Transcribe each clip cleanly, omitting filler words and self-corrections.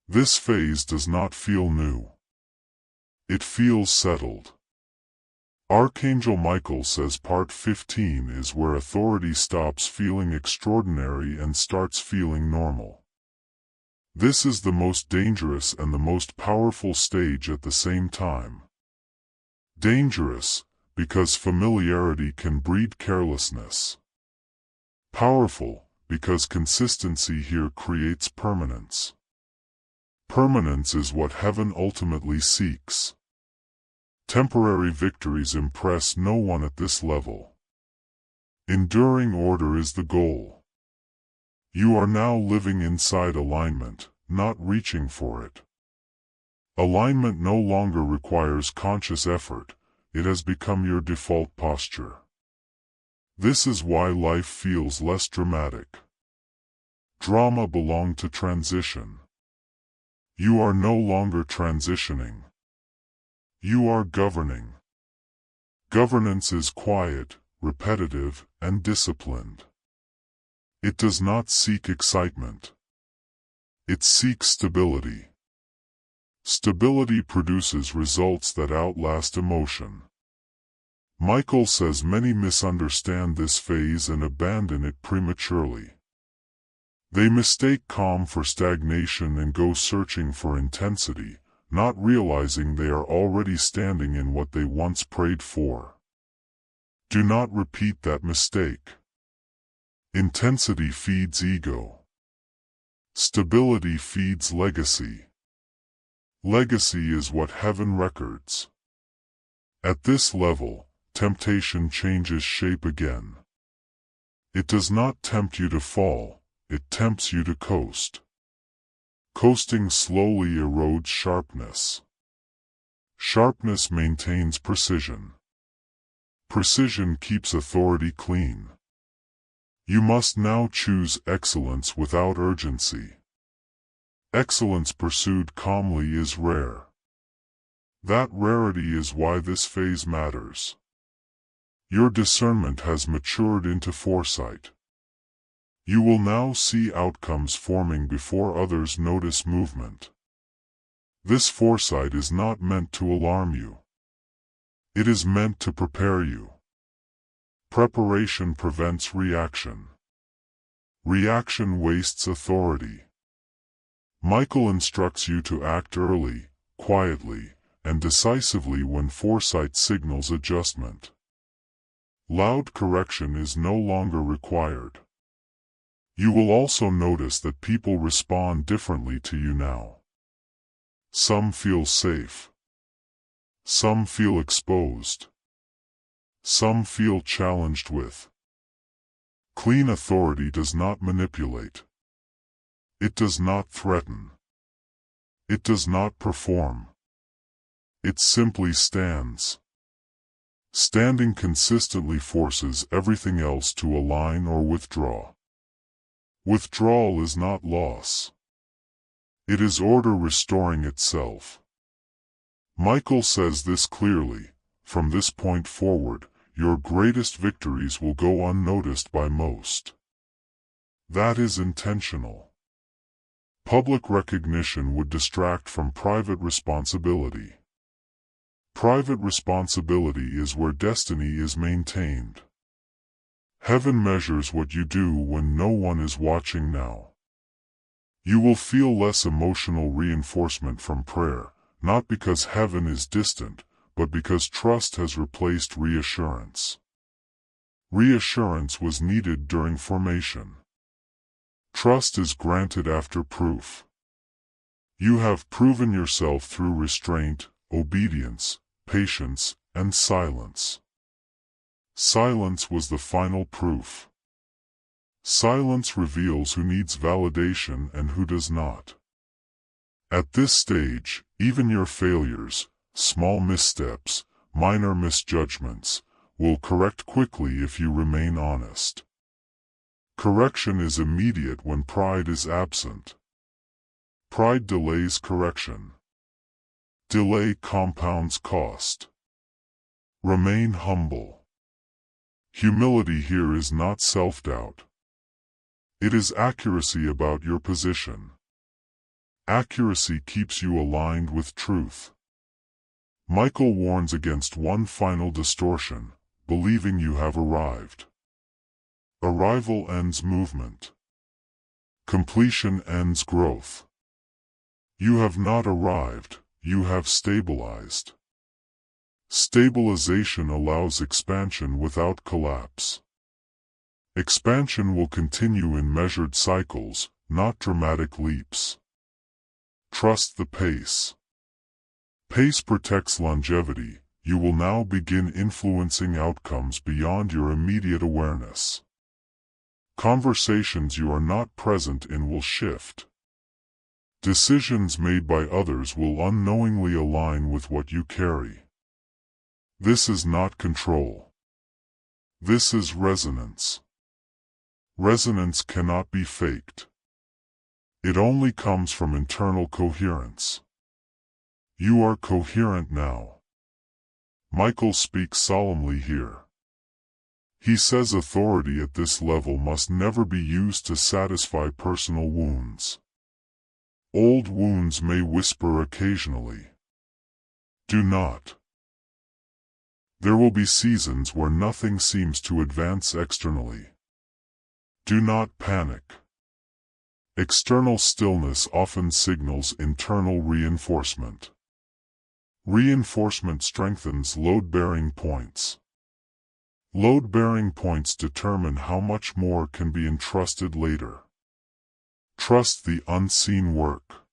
This phase does not feel new. It feels settled. Archangel Michael says Part 15 is where authority stops feeling extraordinary and starts feeling normal. This is the most dangerous and the most powerful stage at the same time. Dangerous, because familiarity can breed carelessness. Powerful, because consistency here creates permanence. Permanence is what heaven ultimately seeks. Temporary victories impress no one at this level. Enduring order is the goal. You are now living inside alignment, not reaching for it. Alignment no longer requires conscious effort, it has become your default posture. This is why life feels less dramatic. Drama belonged to transition. You are no longer transitioning. You are governing. Governance is quiet, repetitive, and disciplined. It does not seek excitement. It seeks stability. Stability produces results that outlast emotion. Michael says many misunderstand this phase and abandon it prematurely. They mistake calm for stagnation and go searching for intensity, not realizing they are already standing in what they once prayed for. Do not repeat that mistake. Intensity feeds ego. Stability feeds legacy. Legacy is what heaven records. At this level, temptation changes shape again. It does not tempt you to fall, it tempts you to coast. Coasting slowly erodes sharpness. Sharpness maintains precision. Precision keeps authority clean. You must now choose excellence without urgency. Excellence pursued calmly is rare. That rarity is why this phase matters. Your discernment has matured into foresight. You will now see outcomes forming before others notice movement. This foresight is not meant to alarm you. It is meant to prepare you. Preparation prevents reaction. Reaction wastes authority. Michael instructs you to act early, quietly, and decisively when foresight signals adjustment. Loud correction is no longer required. You will also notice that people respond differently to you now. Some feel safe. Some feel exposed. Some feel challenged with. Clean authority does not manipulate. It does not threaten. It does not perform. It simply stands. Standing consistently forces everything else to align or withdraw. Withdrawal is not loss. It is order restoring itself. Michael says this clearly: from this point forward, your greatest victories will go unnoticed by most. That is intentional. Public recognition would distract from private responsibility. Private responsibility is where destiny is maintained. Heaven measures what you do when no one is watching now. You will feel less emotional reinforcement from prayer, not because heaven is distant, but because trust has replaced reassurance. Reassurance was needed during formation. Trust is granted after proof. You have proven yourself through restraint, obedience, patience, and silence. Silence was the final proof. Silence reveals who needs validation and who does not. At this stage, even your failures, small missteps, minor misjudgments, will correct quickly if you remain honest. Correction is immediate when pride is absent. Pride delays correction. Delay compounds cost. Remain humble. Humility here is not self-doubt. It is accuracy about your position. Accuracy keeps you aligned with truth. Michael warns against one final distortion, believing you have arrived. Arrival ends movement. Completion ends growth. You have not arrived, you have stabilized. Stabilization allows expansion without collapse. Expansion will continue in measured cycles, not dramatic leaps. Trust the pace. Pace protects longevity. You will now begin influencing outcomes beyond your immediate awareness. Conversations you are not present in will shift. Decisions made by others will unknowingly align with what you carry. This is not control. This is resonance. Resonance cannot be faked. It only comes from internal coherence. You are coherent now. Michael speaks solemnly here. He says authority at this level must never be used to satisfy personal wounds. Old wounds may whisper occasionally. Do not. There will be seasons where nothing seems to advance externally. Do not panic. External stillness often signals internal reinforcement. Reinforcement strengthens load-bearing points. Load-bearing points determine how much more can be entrusted later. Trust the unseen work.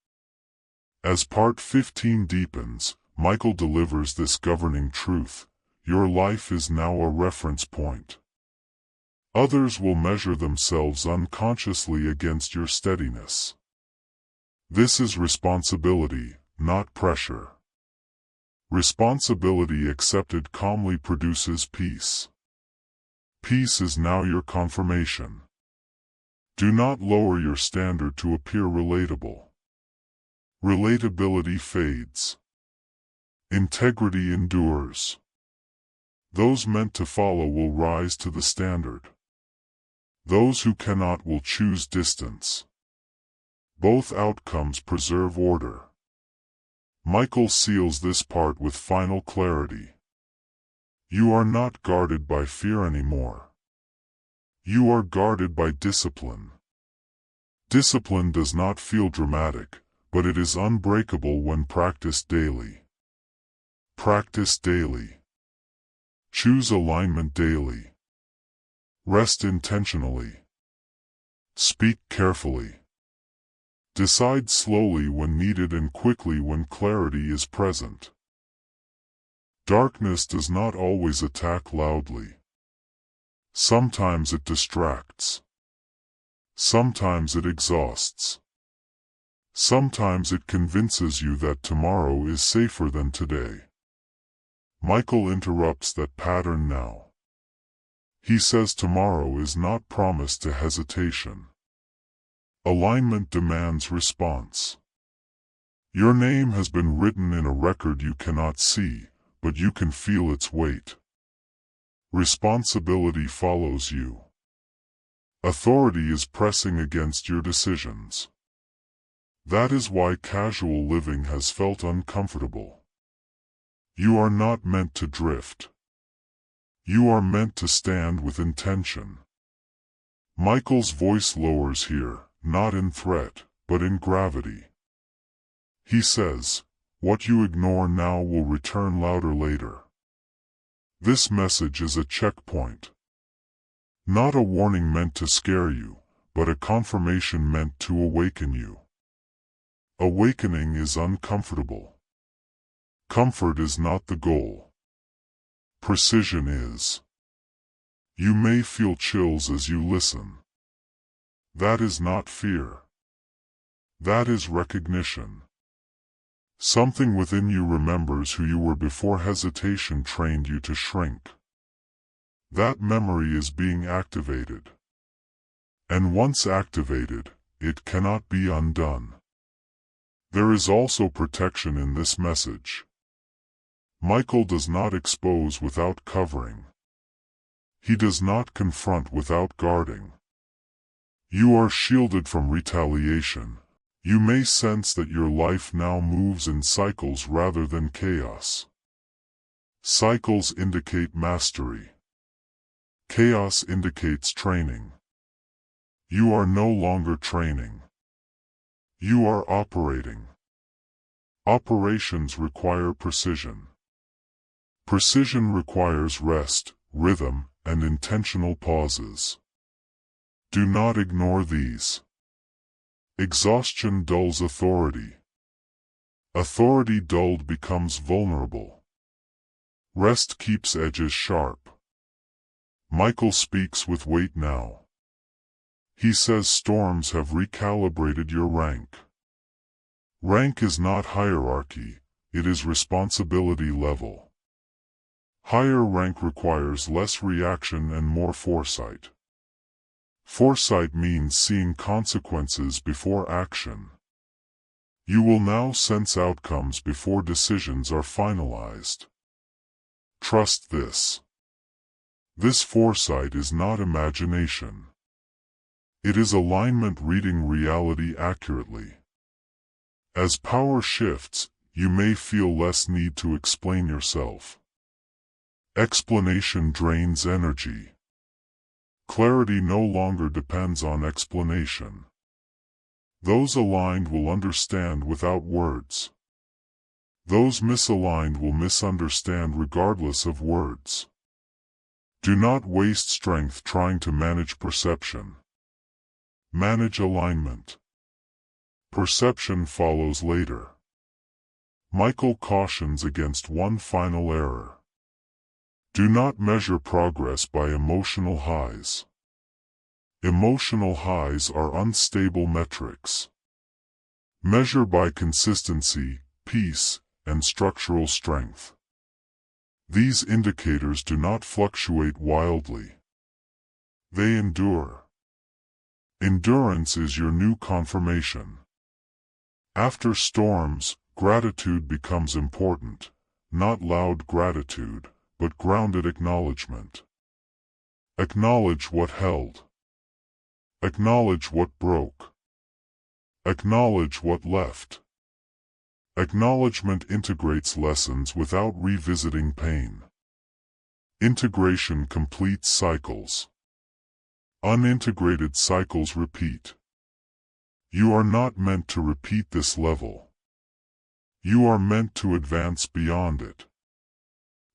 As part 15 deepens, Michael delivers this governing truth: your life is now a reference point. Others will measure themselves unconsciously against your steadiness. This is responsibility, not pressure. Responsibility accepted calmly produces peace. Peace is now your confirmation. Do not lower your standard to appear relatable. Relatability fades. Integrity endures. Those meant to follow will rise to the standard. Those who cannot will choose distance. Both outcomes preserve order. Michael seals this part with final clarity. You are not guarded by fear anymore. You are guarded by discipline. Discipline does not feel dramatic, but it is unbreakable when practiced daily. Practice daily. Choose alignment daily. Rest intentionally. Speak carefully. Decide slowly when needed and quickly when clarity is present. Darkness does not always attack loudly. Sometimes it distracts. Sometimes it exhausts. Sometimes it convinces you that tomorrow is safer than today. Michael interrupts that pattern now. He says tomorrow is not promised to hesitation. Alignment demands response. Your name has been written in a record you cannot see, but you can feel its weight. Responsibility follows you. Authority is pressing against your decisions. That is why casual living has felt uncomfortable. You are not meant to drift. You are meant to stand with intention. Michael's voice lowers here, not in threat, but in gravity. He says, what you ignore now will return louder later. This message is a checkpoint. Not a warning meant to scare you, but a confirmation meant to awaken you. Awakening is uncomfortable. Comfort is not the goal. Precision is. You may feel chills as you listen. That is not fear. That is recognition. Something within you remembers who you were before hesitation trained you to shrink. That memory is being activated. And once activated, it cannot be undone. There is also protection in this message. Michael does not expose without covering. He does not confront without guarding. You are shielded from retaliation, You may sense that your life now moves in cycles rather than chaos. Cycles indicate mastery. Chaos indicates training. You are no longer training. You are operating. Operations require precision. Precision requires rest, rhythm, and intentional pauses. Do not ignore these. Exhaustion dulls authority. Authority dulled becomes vulnerable. Rest keeps edges sharp. Michael speaks with weight now. He says storms have recalibrated your rank. Rank is not hierarchy, it is responsibility level. Higher rank requires less reaction and more foresight. Foresight means seeing consequences before action. You will now sense outcomes before decisions are finalized. Trust this. This foresight is not imagination. It is alignment reading reality accurately. As power shifts, you may feel less need to explain yourself. Explanation drains energy. Clarity no longer depends on explanation. Those aligned will understand without words. Those misaligned will misunderstand regardless of words. Do not waste strength trying to manage perception. Manage alignment. Perception follows later. Michael cautions against one final error. Do not measure progress by emotional highs. Emotional highs are unstable metrics. Measure by consistency, peace, and structural strength. These indicators do not fluctuate wildly. They endure. Endurance is your new confirmation. After storms, gratitude becomes important, not loud gratitude, but grounded acknowledgement. Acknowledge what held. Acknowledge what broke. Acknowledge what left. Acknowledgement integrates lessons without revisiting pain. Integration completes cycles. Unintegrated cycles repeat. You are not meant to repeat this level. You are meant to advance beyond it.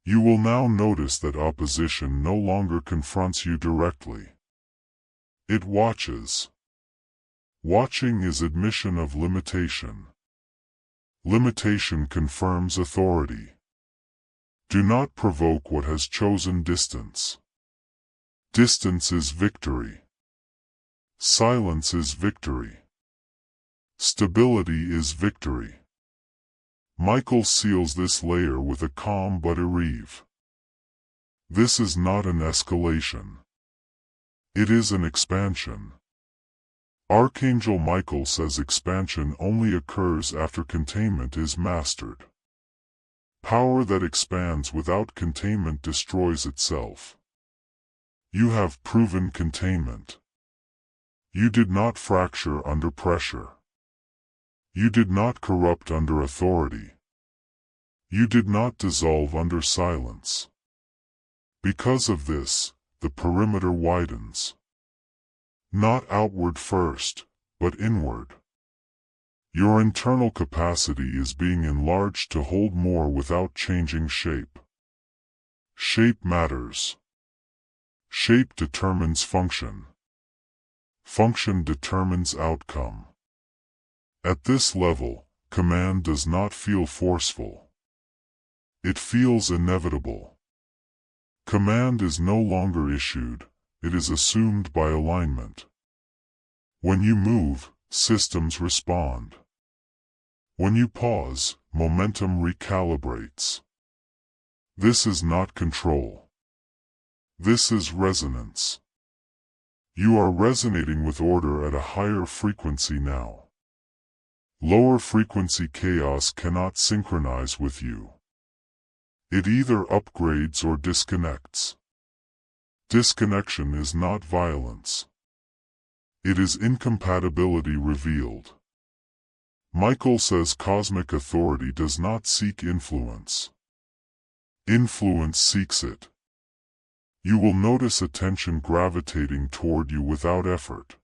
You will now notice that opposition no longer confronts you directly. It watches. Watching is admission of limitation. Limitation confirms authority. Do not provoke what has chosen distance. Distance is victory. Silence is victory. Stability is victory. Michael seals this layer with a calm but irreverent. This is not an escalation. It is an expansion. Archangel Michael says expansion only occurs after containment is mastered. Power that expands without containment destroys itself. You have proven containment. You did not fracture under pressure. You did not corrupt under authority. You did not dissolve under silence. Because of this, the perimeter widens. Not outward first, but inward. Your internal capacity is being enlarged to hold more without changing shape. Shape matters. Shape determines function. Function determines outcome. At this level, command does not feel forceful. It feels inevitable. Command is no longer issued, it is assumed by alignment. When you move, systems respond. When you pause, momentum recalibrates. This is not control. This is resonance. You are resonating with order at a higher frequency now. Lower frequency chaos cannot synchronize with you. It either upgrades or disconnects. Disconnection is not violence. It is incompatibility revealed. Michael says cosmic authority does not seek influence. Influence seeks it. You will notice attention gravitating toward you without effort.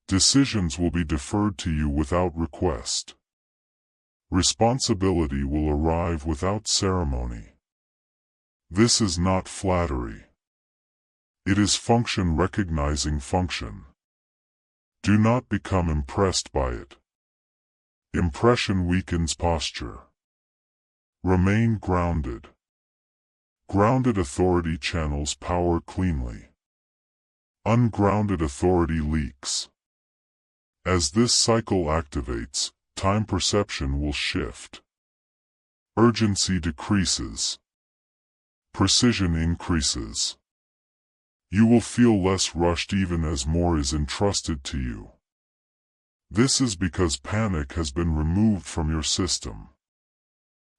Decisions will be deferred to you without request. Responsibility will arrive without ceremony. This is not flattery. It is function recognizing function. Do not become impressed by it. Impression weakens posture. Remain grounded. Grounded authority channels power cleanly. Ungrounded authority leaks. As this cycle activates, time perception will shift. Urgency decreases. Precision increases. You will feel less rushed even as more is entrusted to you. This is because panic has been removed from your system.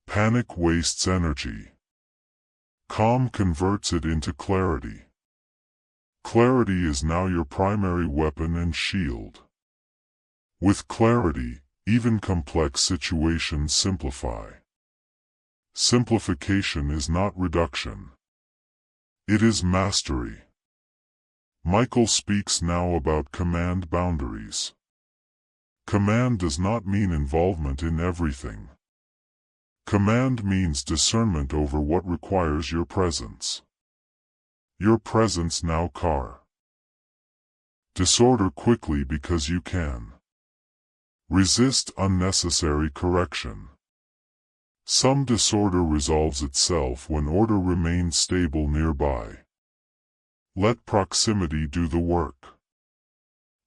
Panic wastes energy. Calm converts it into clarity. Clarity is now your primary weapon and shield. With clarity, even complex situations simplify. Simplification is not reduction. It is mastery. Michael speaks now about command boundaries. Command does not mean involvement in everything. Command means discernment over what requires your presence. Your presence now car. Disorder quickly because you can. Resist unnecessary correction. Some disorder resolves itself when order remains stable nearby. Let proximity do the work.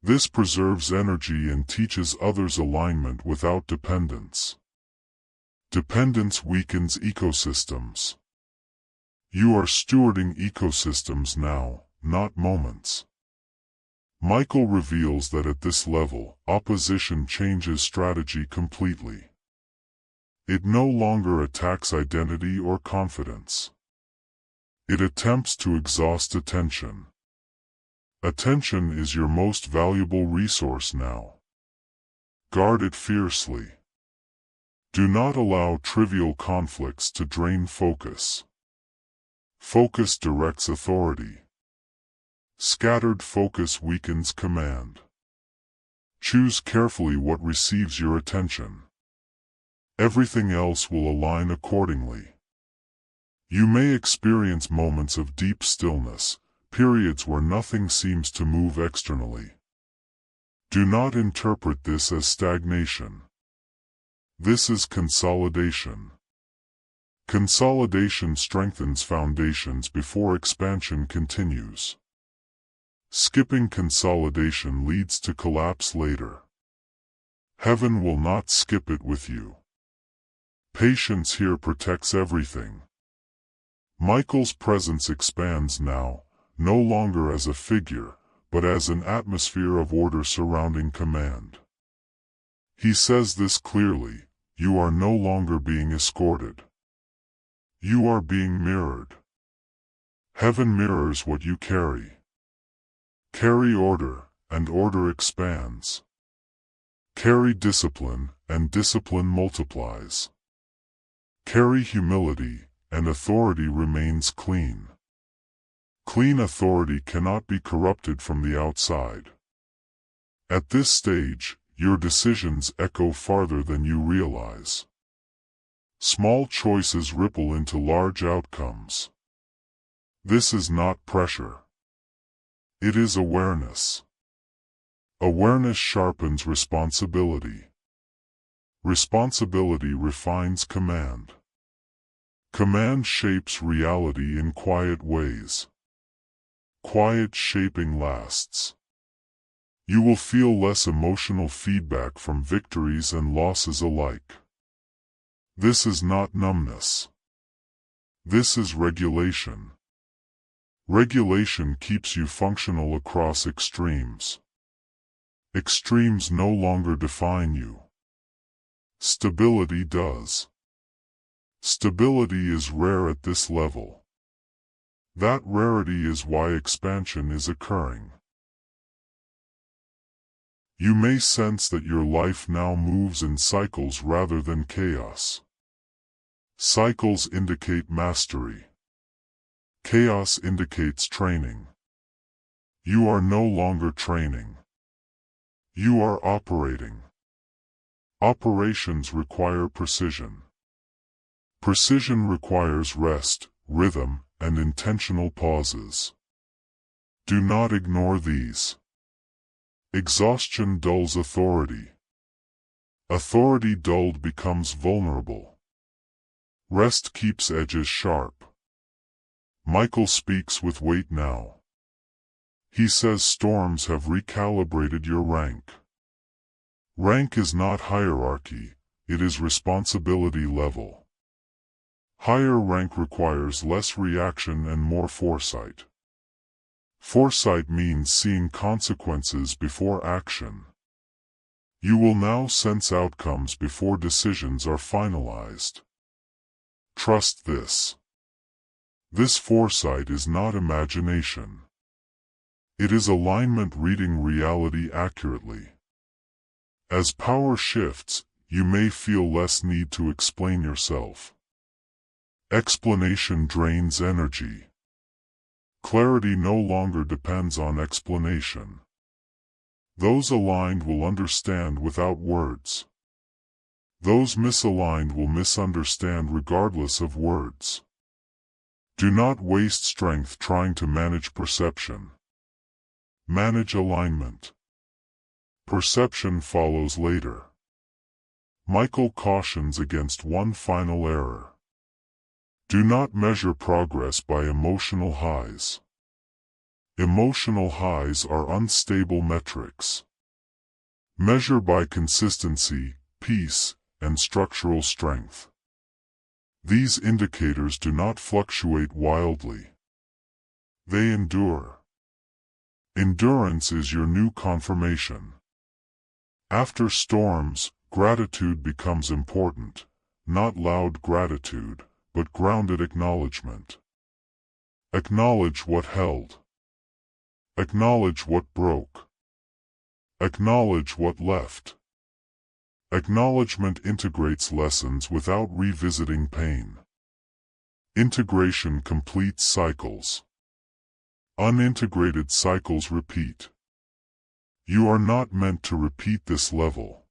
This preserves energy and teaches others alignment without dependence. Dependence weakens ecosystems. You are stewarding ecosystems now, not moments. Michael reveals that at this level, opposition changes strategy completely. It no longer attacks identity or confidence. It attempts to exhaust attention. Attention is your most valuable resource now. Guard it fiercely. Do not allow trivial conflicts to drain focus. Focus directs authority. Scattered focus weakens command. Choose carefully what receives your attention. Everything else will align accordingly. You may experience moments of deep stillness, periods where nothing seems to move externally. Do not interpret this as stagnation. This is consolidation. Consolidation strengthens foundations before expansion continues. Skipping consolidation leads to collapse later. Heaven will not skip it with you. Patience here protects everything. Michael's presence expands now, no longer as a figure, but as an atmosphere of order surrounding command. He says this clearly: you are no longer being escorted. You are being mirrored. Heaven mirrors what you carry. Carry order, and order expands. Carry discipline, and discipline multiplies. Carry humility, and authority remains clean. Clean authority cannot be corrupted from the outside. At this stage, your decisions echo farther than you realize. Small choices ripple into large outcomes. This is not pressure. It is awareness. Awareness sharpens responsibility. Responsibility refines command. Command shapes reality in quiet ways. Quiet shaping lasts. You will feel less emotional feedback from victories and losses alike. This is not numbness. This is regulation. Regulation keeps you functional across extremes. Extremes no longer define you. Stability does. Stability is rare at this level. That rarity is why expansion is occurring. You may sense that your life now moves in cycles rather than chaos. Cycles indicate mastery. Chaos indicates training. You are no longer training. You are operating. Operations require precision. Precision requires rest, rhythm, and intentional pauses. Do not ignore these. Exhaustion dulls authority. Authority dulled becomes vulnerable. Rest keeps edges sharp. Michael speaks with weight now. He says storms have recalibrated your rank. Rank is not hierarchy, it is responsibility level. Higher rank requires less reaction and more foresight. Foresight means seeing consequences before action. You will now sense outcomes before decisions are finalized. Trust this. This foresight is not imagination. It is alignment reading reality accurately. As power shifts, you may feel less need to explain yourself. Explanation drains energy. Clarity no longer depends on explanation. Those aligned will understand without words. Those misaligned will misunderstand regardless of words. Do not waste strength trying to manage perception. Manage alignment. Perception follows later. Michael cautions against one final error. Do not measure progress by emotional highs. Emotional highs are unstable metrics. Measure by consistency, peace, and structural strength. These indicators do not fluctuate wildly. They endure. Endurance is your new confirmation. After storms, gratitude becomes important, not loud gratitude, but grounded acknowledgement. Acknowledge what held. Acknowledge what broke. Acknowledge what left. Acknowledgement integrates lessons without revisiting pain. Integration completes cycles. Unintegrated cycles repeat. You are not meant to repeat this level.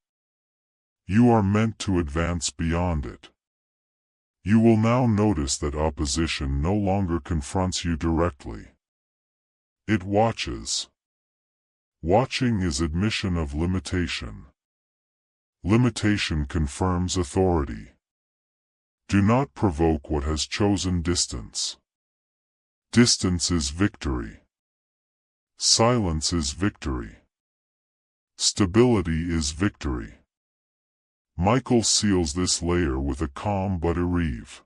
You are meant to advance beyond it. You will now notice that opposition no longer confronts you directly. It watches. Watching is admission of limitation. Limitation confirms authority. Do not provoke what has chosen distance. Distance is victory. Silence is victory. Stability is victory. Michael seals this layer with a calm but irreverent.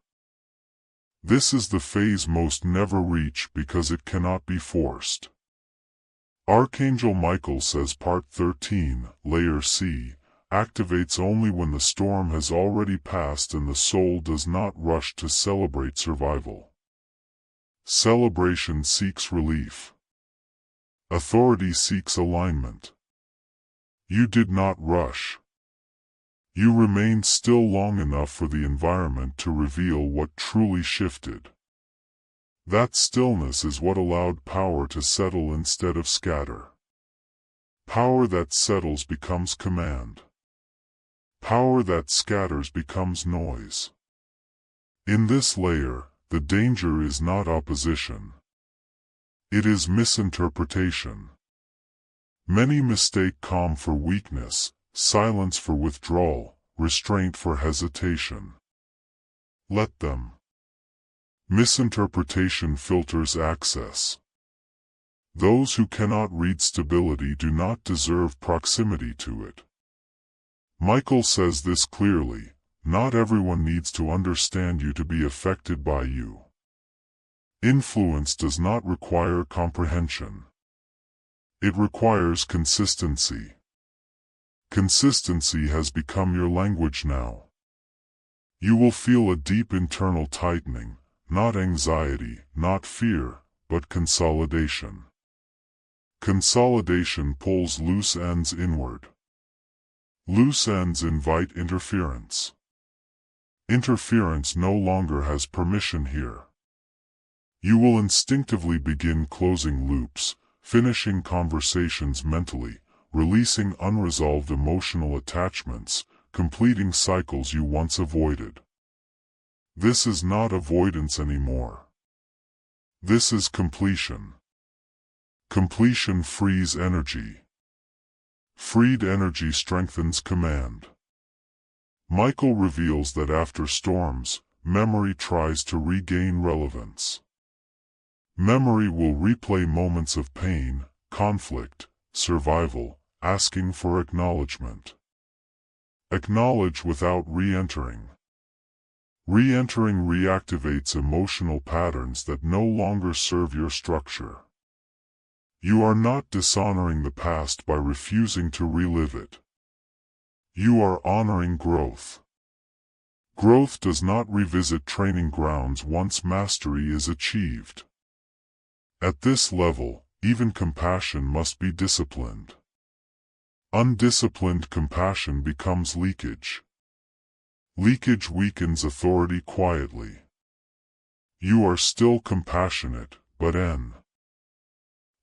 This is the phase most never reach because it cannot be forced. Archangel Michael says Part 13, Layer C, activates only when the storm has already passed and the soul does not rush to celebrate survival. Celebration seeks relief. Authority seeks alignment. You did not rush. You remained still long enough for the environment to reveal what truly shifted. That stillness is what allowed power to settle instead of scatter. Power that settles becomes command. Power that scatters becomes noise. In this layer, the danger is not opposition. It is misinterpretation. Many mistake calm for weakness, silence for withdrawal, restraint for hesitation. Let them. Misinterpretation filters access. Those who cannot read stability do not deserve proximity to it. Michael says this clearly, not everyone needs to understand you to be affected by you. Influence does not require comprehension. It requires consistency. Consistency has become your language now. You will feel a deep internal tightening, not anxiety, not fear, but consolidation. Consolidation pulls loose ends inward. Loose ends invite interference. Interference no longer has permission here. You will instinctively begin closing loops, finishing conversations mentally, releasing unresolved emotional attachments, completing cycles you once avoided. This is not avoidance anymore. This is completion. Completion frees energy. Freed energy strengthens command. Michael reveals that after storms, memory tries to regain relevance. Memory will replay moments of pain, conflict, survival, asking for acknowledgement. Acknowledge without re-entering. Re-entering reactivates emotional patterns that no longer serve your structure. You are not dishonoring the past by refusing to relive it. You are honoring growth. Growth does not revisit training grounds once mastery is achieved. At this level, even compassion must be disciplined. Undisciplined compassion becomes leakage. Leakage weakens authority quietly. You are still compassionate, but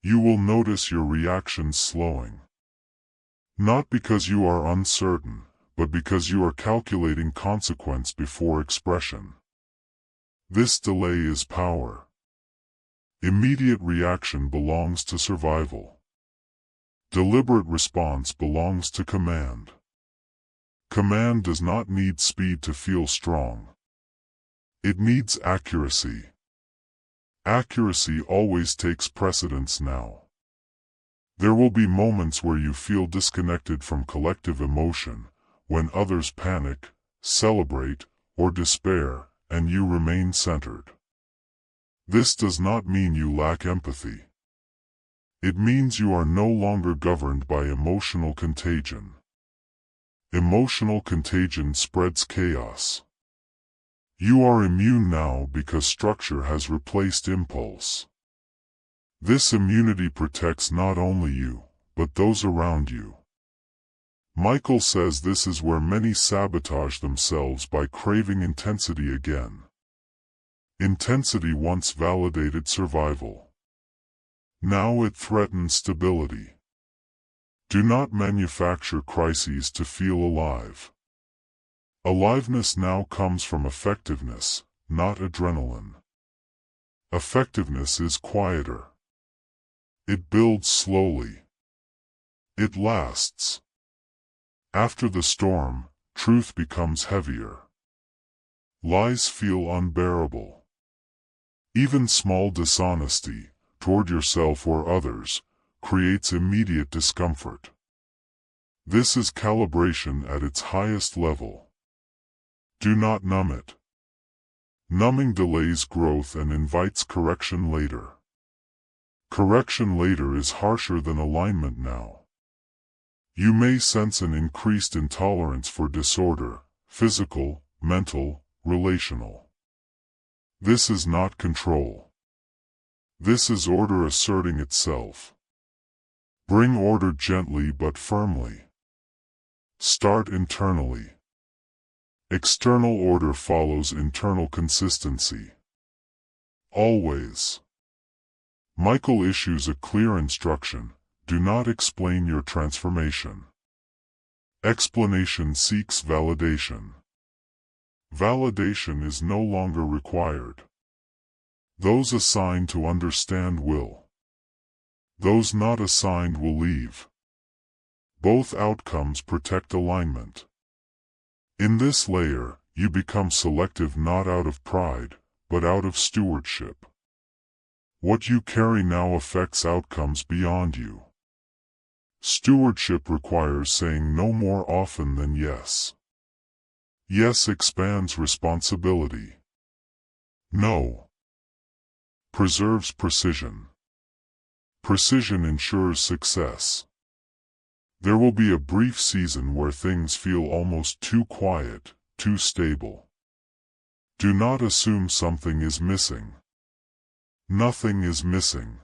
you will notice your reactions slowing. Not because you are uncertain, but because you are calculating consequence before expression. This delay is power. Immediate reaction belongs to survival. Deliberate response belongs to command. Command does not need speed to feel strong. It needs accuracy. Accuracy always takes precedence now. There will be moments where you feel disconnected from collective emotion, when others panic, celebrate, or despair, and you remain centered. This does not mean you lack empathy. It means you are no longer governed by emotional contagion. Emotional contagion spreads chaos. You are immune now because structure has replaced impulse. This immunity protects not only you, but those around you. Michael says this is where many sabotage themselves by craving intensity again. Intensity once validated survival. Now it threatens stability. Do not manufacture crises to feel alive. Aliveness now comes from effectiveness, not adrenaline. Effectiveness is quieter. It builds slowly. It lasts. After the storm, truth becomes heavier. Lies feel unbearable. Even small dishonesty, toward yourself or others, creates immediate discomfort. This is calibration at its highest level. Do not numb it. Numbing delays growth and invites correction later. Correction later is harsher than alignment now. You may sense an increased intolerance for disorder, physical, mental, relational. This is not control. This is order asserting itself. Bring order gently but firmly. Start internally. External order follows internal consistency. Always. Michael issues a clear instruction: do not explain your transformation. Explanation seeks validation. Validation is no longer required. Those assigned to understand will. Those not assigned will leave. Both outcomes protect alignment. In this layer, you become selective not out of pride, but out of stewardship. What you carry now affects outcomes beyond you. Stewardship requires saying no more often than yes. Yes expands responsibility. No preserves precision. Precision ensures success. There will be a brief season where things feel almost too quiet, too stable. Do not assume something is missing. Nothing is missing.